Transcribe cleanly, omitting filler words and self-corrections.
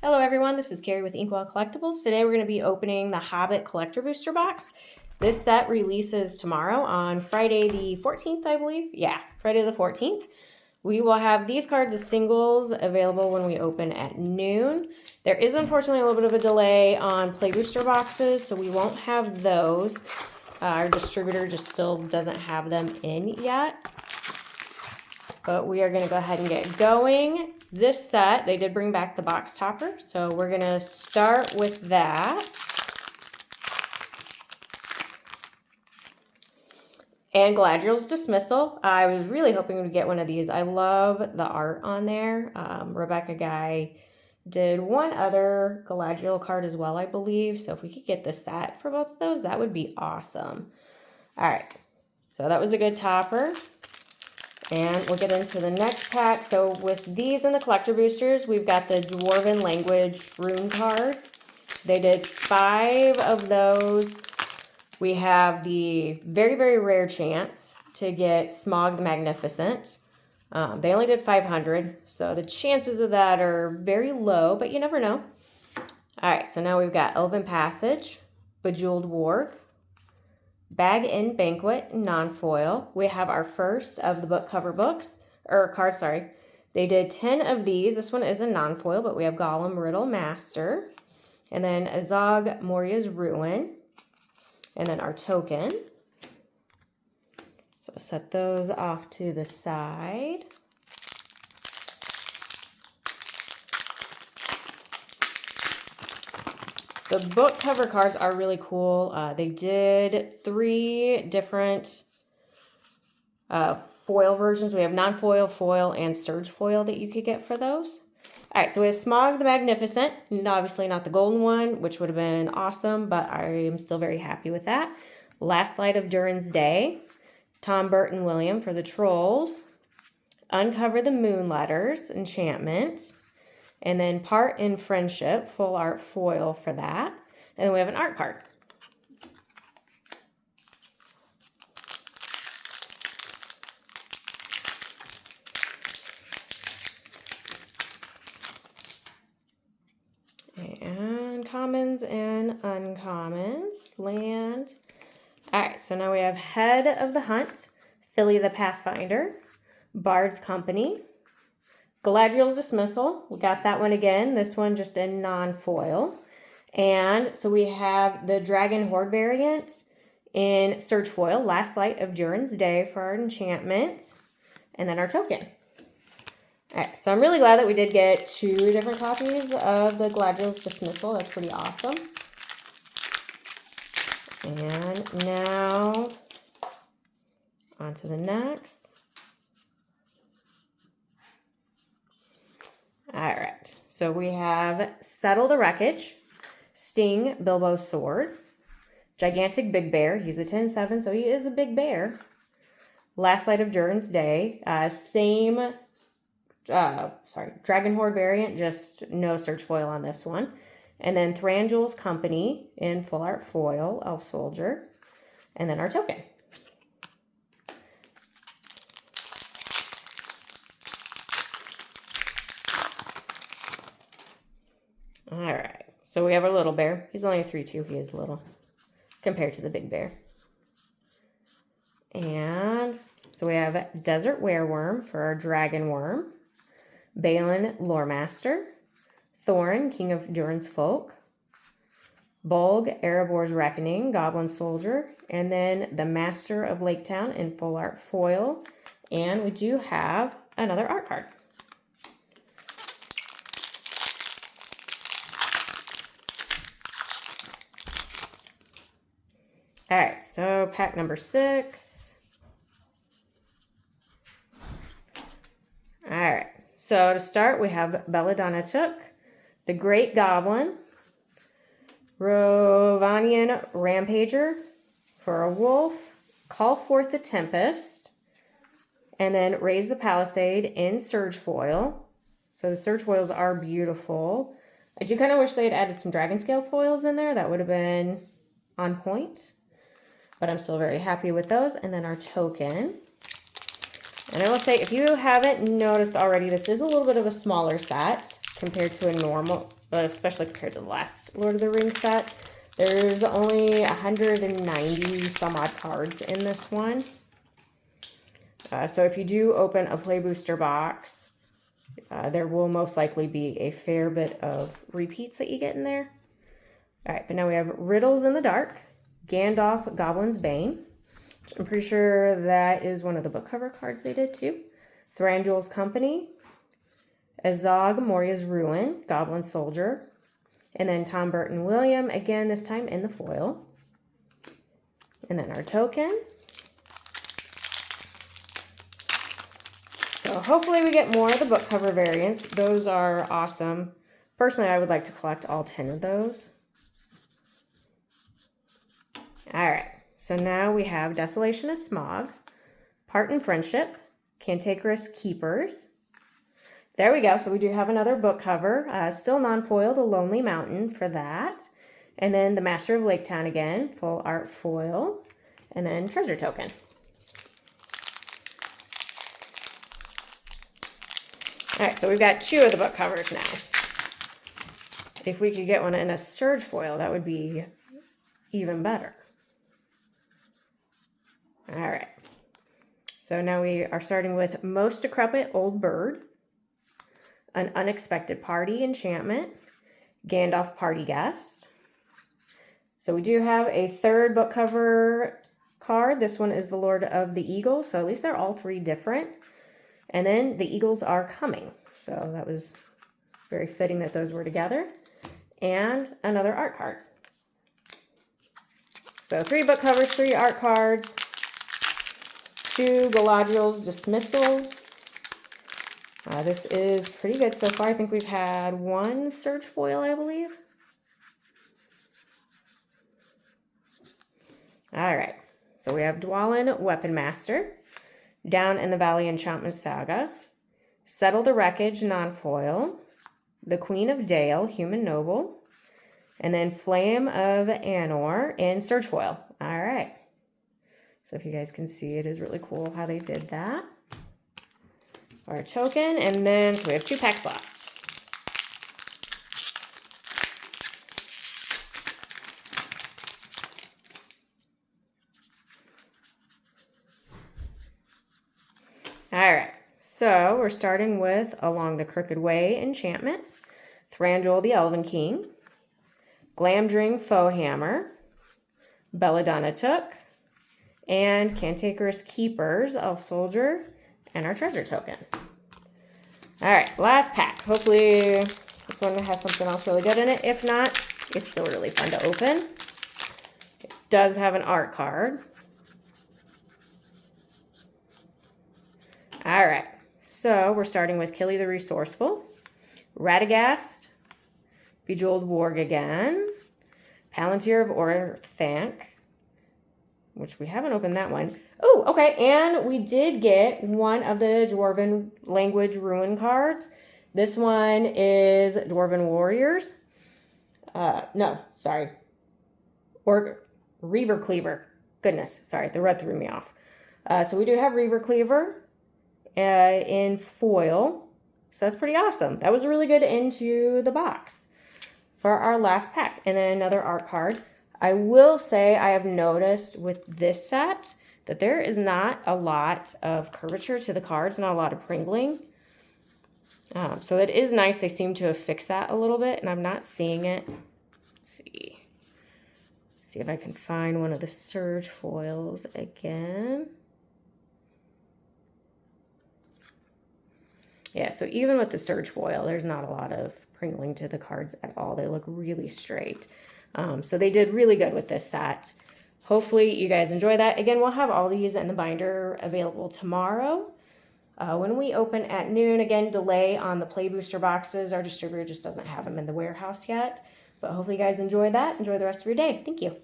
Hello everyone, this is Carrie with Inkwell Collectibles. Today we're going to be opening the Hobbit Collector Booster Box. This set releases tomorrow on Friday the 14th, I believe. Yeah, Friday the 14th. We will have these cards as singles available when we open at noon. There is unfortunately a little bit of a delay on play booster boxes, so we won't have those. Our distributor just still doesn't have them in yet. But we are going to go ahead and get going. This set, they did bring back the box topper, so we're going to start with that. And Galadriel's Dismissal. I was really hoping to get one of these. I love the art on there. Rebecca Guy did one other Galadriel card as well, I believe. So if we could get the set for both of those, that would be awesome. All right, so that was a good topper. And we'll get into the next pack. So with these and the collector boosters, we've got the Dwarven Language rune cards. They did 5 of those. We have the very, very rare chance to get Smaug the Magnificent. They only did 500, so the chances of that are very low, but you never know. All right, so now we've got Elven Passage, Bejeweled Warg, Bag and Banquet non-foil. We have our first of the book cover books, or cards, sorry. They did 10 of these. This one is a non-foil, but we have Gollum Riddle Master. And then Azog Moria's Ruin. And then our token. So I'll set those off to the side. The book cover cards are really cool. They did 3 different foil versions. We have non-foil, foil, and surge foil that you could get for those. All right, so we have Smaug the Magnificent, and obviously not the golden one, which would have been awesome, but I am still very happy with that. Last Light of Durin's Day, Tom Burton William for the Trolls, Uncover the Moon Letters, Enchantment, and then Part in Friendship, full art foil for that. And then we have an art card. And commons and uncommons. Land. All right, so now we have Head of the Hunt, Philly the Pathfinder, Bard's Company, Galadriel's Dismissal. We got that one again. This one just in non-foil. And so we have the Dragon Horde variant in Surge Foil, Last Light of Durin's Day for our enchantment. And then our token. All right, so I'm really glad that we did get 2 different copies of the Galadriel's Dismissal. That's pretty awesome. And now on to the next. All right, so we have Settle the Wreckage, Sting Bilbo's Sword, Gigantic Big Bear. He's a 10/7, so he is a big bear. Last Light of Durin's Day, Dragon Horde variant, just no search foil on this one. And then Thranduil's Company in full art foil, Elf Soldier. And then our token. All right, so we have our little bear. He's only a 3/2, he is little compared to the big bear. And so we have Desert Wereworm for our Dragon Worm, Balin Loremaster, Thorin, King of Durin's Folk, Bolg, Erebor's Reckoning, Goblin Soldier, and then the Master of Laketown in full art foil. And we do have another art card. All right, so pack number 6. All right, so to start, we have Belladonna Took, the Great Goblin, Rovanian Rampager for a wolf, Call Forth the Tempest, and then Raise the Palisade in Surge Foil. So the Surge Foils are beautiful. I do kind of wish they had added some Dragon Scale foils in there. That would have been on point. But I'm still very happy with those. And then our token. And I will say, if you haven't noticed already, this is a little bit of a smaller set. compared to a normal, especially compared to the last Lord of the Rings set. There's only 190 some odd cards in this one. So if you do open a Play Booster box, there will most likely be a fair bit of repeats that you get in there. All right, but now we have Riddles in the Dark, Gandalf, Goblin's Bane. I'm pretty sure that is one of the book cover cards they did too. Thranduil's Company, Azog Moria's Ruin, Goblin Soldier, and then Tom Burton William, again, this time in the foil. And then our token. So hopefully we get more of the book cover variants. Those are awesome. Personally, I would like to collect all 10 of those. All right, so now we have Desolation of Smog, Parton Friendship, Cantankerous Keepers. There we go. So we do have another book cover, still non-foil, The Lonely Mountain for that. And then the Master of Lake Town again, full art foil. And then Treasure Token. All right, so we've got 2 of the book covers now. If we could get one in a Surge foil, that would be even better. All right. So now we are starting with Most Decrepit Old Bird, An Unexpected Party Enchantment, Gandalf Party Guest. So we do have a 3rd book cover card. This one is the Lord of the Eagle. So at least they're all 3 different. And then the Eagles Are Coming. So that was very fitting that those were together. And another art card. So 3 book covers, 3 art cards, 2 Galadriel's Dismissal. This is pretty good so far. I think we've had 1 Surge foil, I believe. All right. So we have Dwalin, Weapon Master, Down in the Valley Enchantment Saga, Settle the Wreckage, non-foil, The Queen of Dale, Human Noble, and then Flame of Anor in Surge foil. All right. So if you guys can see, it is really cool how they did that. Our token, and then so we have 2 pack slots. All right, so we're starting with Along the Crooked Way Enchantment, Thranduil the Elven King, Glamdring Foehammer, Belladonna Took, and Cantankerous Keepers, Elf Soldier, and our treasure token. All right, last pack. Hopefully this one has something else really good in it. If not, it's still really fun to open. It does have an art card. All right, so we're starting with Killy the Resourceful, Radagast, Bejeweled Warg again, Palantir of Orthanc, which we haven't opened that one. Oh, okay, and we did get one of the Dwarven language rune cards. This one is Dwarven Warriors. No, sorry. Or Reaver Cleaver. Goodness, sorry, the red threw me off. So we do have Reaver Cleaver in foil. So that's pretty awesome. That was really good into the box for our last pack. And then another art card. I will say I have noticed with this set that there is not a lot of curvature to the cards, not a lot of pringling. So it is nice. They seem to have fixed that a little bit, and I'm not seeing it. Let's see if I can find one of the Surge foils again. Yeah, so even with the Surge foil, there's not a lot of pringling to the cards at all. They look really straight. So they did really good with this set. Hopefully you guys enjoy that. Again, we'll have all these in the binder available tomorrow. When we open at noon, again, delay on the Play Booster boxes. Our distributor just doesn't have them in the warehouse yet. But hopefully you guys enjoyed that. Enjoy the rest of your day. Thank you.